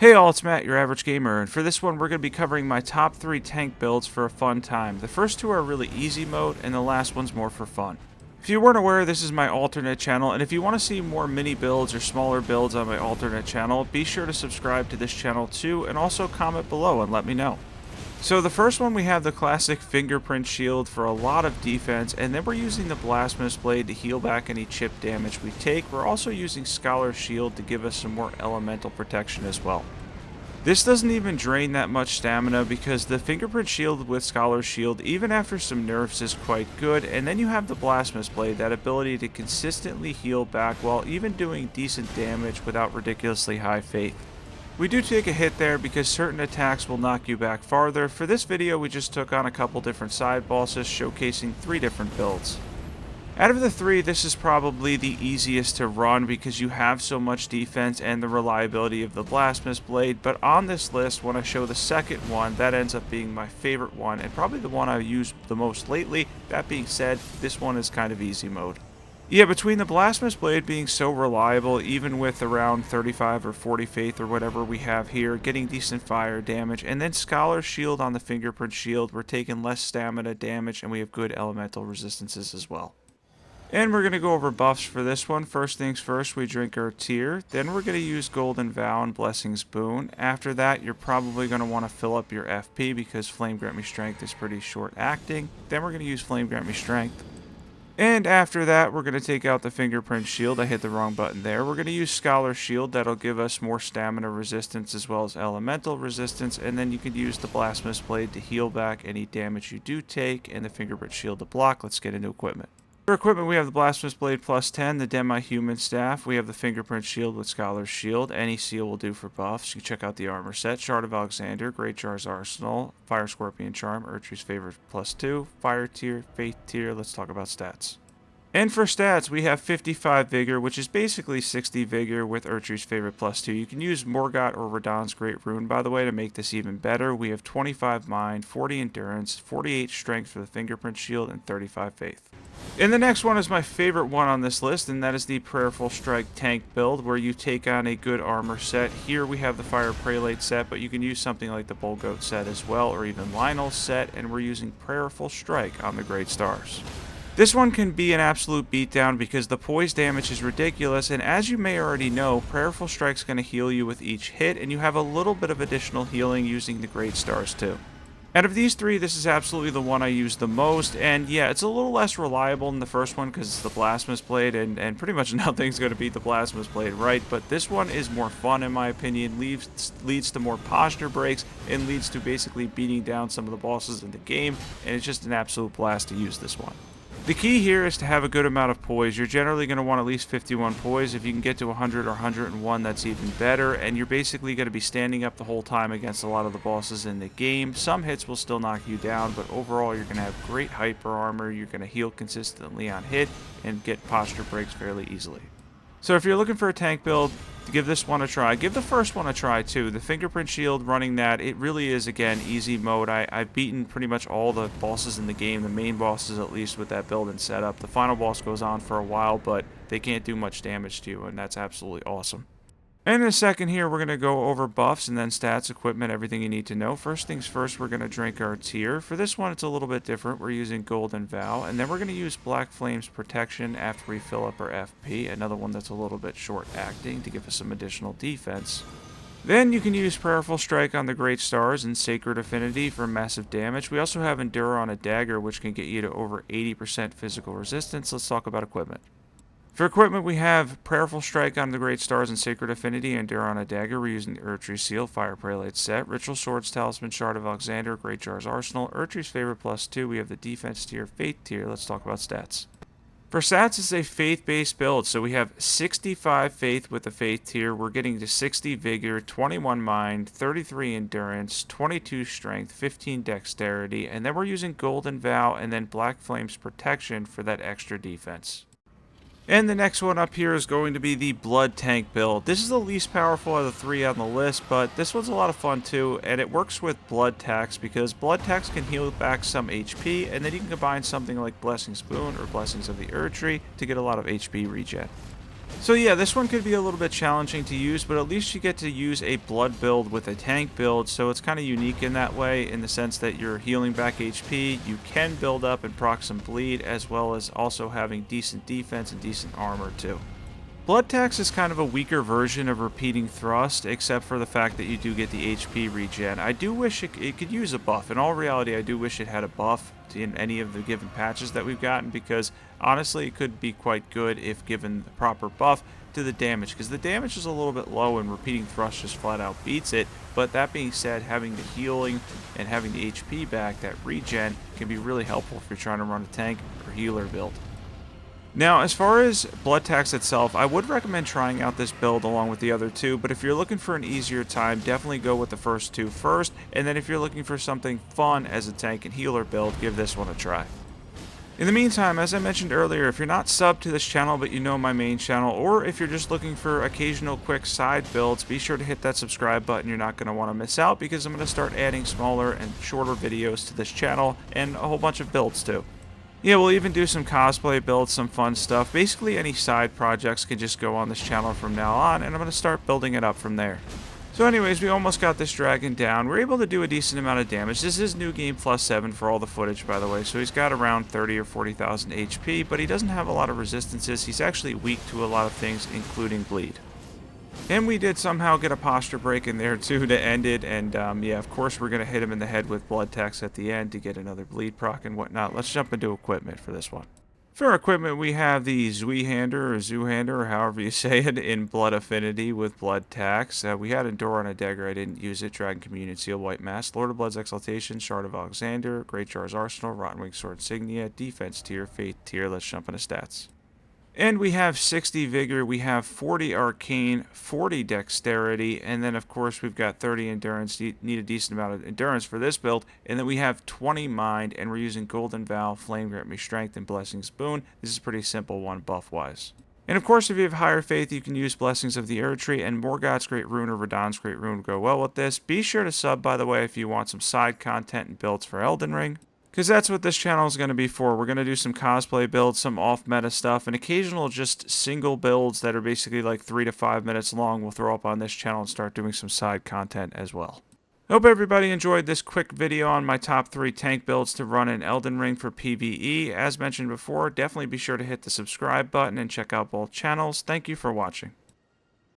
Hey all, it's Matt, your average gamer, and for this one we're going to be covering my top 3 tank builds for a fun time. The first two are really easy mode, and the last one's more for fun. If you weren't aware, this is my alternate channel, and if you want to see more mini builds or smaller builds on my alternate channel, be sure to subscribe to this channel too, and also comment below and let me know. So the first one, we have the classic fingerprint shield for a lot of defense, and then we're using the Blasphemous blade to heal back any chip damage we take. We're also using Scholar's shield to give us some more elemental protection as well. This doesn't even drain that much stamina because the fingerprint shield with Scholar's shield, even after some nerfs, is quite good, and then you have the Blasphemous blade, that ability to consistently heal back while even doing decent damage without ridiculously high faith. We do take a hit there because certain attacks will knock you back farther. For this video we just took on a couple different side bosses showcasing 3 different builds. Out of the 3, this is probably the easiest to run because you have so much defense and the reliability of the Blasphemous blade, but on this list when I show the second one, that ends up being my favorite one and probably the one I've used the most lately. That being said, this one is kind of easy mode. Yeah, between the Blasphemous blade being so reliable, even with around 35 or 40 faith or whatever we have here, getting decent fire damage, and then Scholar's shield on the fingerprint shield, we're taking less stamina damage and we have good elemental resistances as well. And we're going to go over buffs for this one. First things first, we drink our tear. Then we're going to use Golden Vow and Blessing's Boon. After that, you're probably going to want to fill up your FP because Flame Grant Me Strength is pretty short acting. Then we're going to use Flame Grant Me Strength. And after that, we're going to take out the fingerprint shield. I hit the wrong button there. We're going to use Scholar's shield. That'll give us more stamina resistance as well as elemental resistance. And then you can use the Blasphemous blade to heal back any damage you do take and the fingerprint shield to block. Let's get into equipment. For equipment, we have the Blasphemous blade plus 10, the Demi-Human staff. We have the fingerprint shield with Scholar's shield. Any seal will do for buffs. You can check out the armor set. Shard of Alexander, Great Jar's Arsenal, Fire Scorpion Charm, Erdtree's Favorite plus 2, Fire tier, Faith tier. Let's talk about stats. And for stats, we have 55 Vigor, which is basically 60 Vigor with Erdtree's Favorite plus 2. You can use Morgott or Radahn's Great Rune, by the way, to make this even better. We have 25 Mind, 40 Endurance, 48 Strength for the fingerprint shield, and 35 Faith. And the next one is my favorite one on this list, and that is the Prayerful Strike tank build, where you take on a good armor set. Here we have the Fire Prelate set, but you can use something like the Bull Goat set as well, or even Lionel's set, and we're using Prayerful Strike on the Great Stars. This one can be an absolute beatdown because the poise damage is ridiculous, and as you may already know, Prayerful Strike's going to heal you with each hit, and you have a little bit of additional healing using the Great Stars too. Out of these 3, this is absolutely the one I use the most, and yeah, it's a little less reliable than the first one because it's the Blasphemous blade, and pretty much nothing's going to beat the Blasphemous blade, right? But this one is more fun in my opinion, leads to more posture breaks, and leads to basically beating down some of the bosses in the game, and it's just an absolute blast to use this one. The key here is to have a good amount of poise. You're generally going to want at least 51 poise. If you can get to 100 or 101, that's even better. And you're basically going to be standing up the whole time against a lot of the bosses in the game. Some hits will still knock you down, but overall you're going to have great hyper armor. You're going to heal consistently on hit and get posture breaks fairly easily. So if you're looking for a tank build, give this one a try. Give the first one a try too. The fingerprint shield, running that, it really is, again, easy mode. I've beaten pretty much all the bosses in the game, the main bosses at least, with that build and setup. The final boss goes on for a while, but they can't do much damage to you, and that's absolutely awesome. And in a second here, we're going to go over buffs and then stats, equipment, everything you need to know. First things first, we're going to drink our tear. For this one, it's a little bit different. We're using Golden Vow, and then we're going to use Black Flame's Protection after we fill up our FP, another one that's a little bit short acting to give us some additional defense. Then you can use Prayerful Strike on the Great Stars and Sacred Affinity for massive damage. We also have Endure on a Dagger, which can get you to over 80% physical resistance. Let's talk about equipment. For equipment, we have Prayerful Strike on the Great Stars and Sacred Affinity, Endure on a Dagger. We're using the Erdtree Seal, Fire Prelate set, Ritual Swords, Talisman, Shard of Alexander, Great Jar's Arsenal, Erdtree's Favorite plus 2. We have the Defense tier, Faith tier. Let's talk about stats. For stats, it's a Faith-based build, so we have 65 Faith with the Faith tier. We're getting to 60 Vigor, 21 Mind, 33 Endurance, 22 Strength, 15 Dexterity, and then we're using Golden Vow and then Black Flame's Protection for that extra defense. And the next one up here is going to be the Blood Tank build. This is the least powerful of the 3 on the list, but this one's a lot of fun too, and it works with Blood Tax because Blood Tax can heal back some HP, and then you can combine something like Blessing's Boon or Blessings of the Erdtree to get a lot of HP regen. So yeah, this one could be a little bit challenging to use, but at least you get to use a blood build with a tank build, so it's kind of unique in that way, in the sense that you're healing back HP, you can build up and proc some bleed, as well as also having decent defense and decent armor too. Blood Tax is kind of a weaker version of Repeating Thrust, except for the fact that you do get the HP regen. I do wish it could use a buff. In all reality, I do wish it had a buff in any of the given patches that we've gotten, because honestly, it could be quite good if given the proper buff to the damage, because the damage is a little bit low and Repeating Thrust just flat out beats it. But that being said, having the healing and having the HP back, that regen, can be really helpful if you're trying to run a tank or healer build. Now, as far as Blood Tax itself, I would recommend trying out this build along with the other two, but if you're looking for an easier time, definitely go with the first two first, and then if you're looking for something fun as a tank and healer build, give this one a try. In the meantime, as I mentioned earlier, if you're not subbed to this channel but you know my main channel, or if you're just looking for occasional quick side builds, be sure to hit that subscribe button. You're not going to want to miss out, because I'm going to start adding smaller and shorter videos to this channel, and a whole bunch of builds too. Yeah, we'll even do some cosplay builds, some fun stuff. Basically, any side projects can just go on this channel from now on, and I'm going to start building it up from there. So anyways, we almost got this dragon down. We're able to do a decent amount of damage. This is New Game Plus 7 for all the footage, by the way, so he's got around 30 or 40,000 HP, but he doesn't have a lot of resistances. He's actually weak to a lot of things, including bleed. And we did somehow get a posture break in there too to end it, and yeah, of course we're going to hit him in the head with Blood Tax at the end to get another bleed proc and whatnot. Let's jump into equipment for this one. For equipment, we have the Zweihander, or however you say it, in Blood Affinity with Blood Tax. We had Endure on a dagger, I didn't use it. Dragon Communion Seal, White Mask, Lord of Blood's Exaltation, Shard of Alexander, Great Jar's Arsenal, Rotten Wing Sword Insignia, Defense tier, Faith tier. Let's jump into stats. And we have 60 Vigor, we have 40 Arcane, 40 Dexterity, and then of course we've got 30 Endurance. You need a decent amount of Endurance for this build. And then we have 20 Mind, and we're using Golden Vow, Flame Grant Me Strength, and Blessings Boon. This is a pretty simple one buff-wise. And of course, if you have higher faith, you can use Blessings of the Erd Tree, and Morgoth's Great Rune or Radahn's Great Rune go well with this. Be sure to sub, by the way, if you want some side content and builds for Elden Ring, because that's what this channel is going to be for. We're going to do some cosplay builds, some off-meta stuff, and occasional just single builds that are basically like 3 to 5 minutes long we'll throw up on this channel and start doing some side content as well. Hope everybody enjoyed this quick video on my top 3 tank builds to run in Elden Ring for PvE. As mentioned before, definitely be sure to hit the subscribe button and check out both channels. Thank you for watching.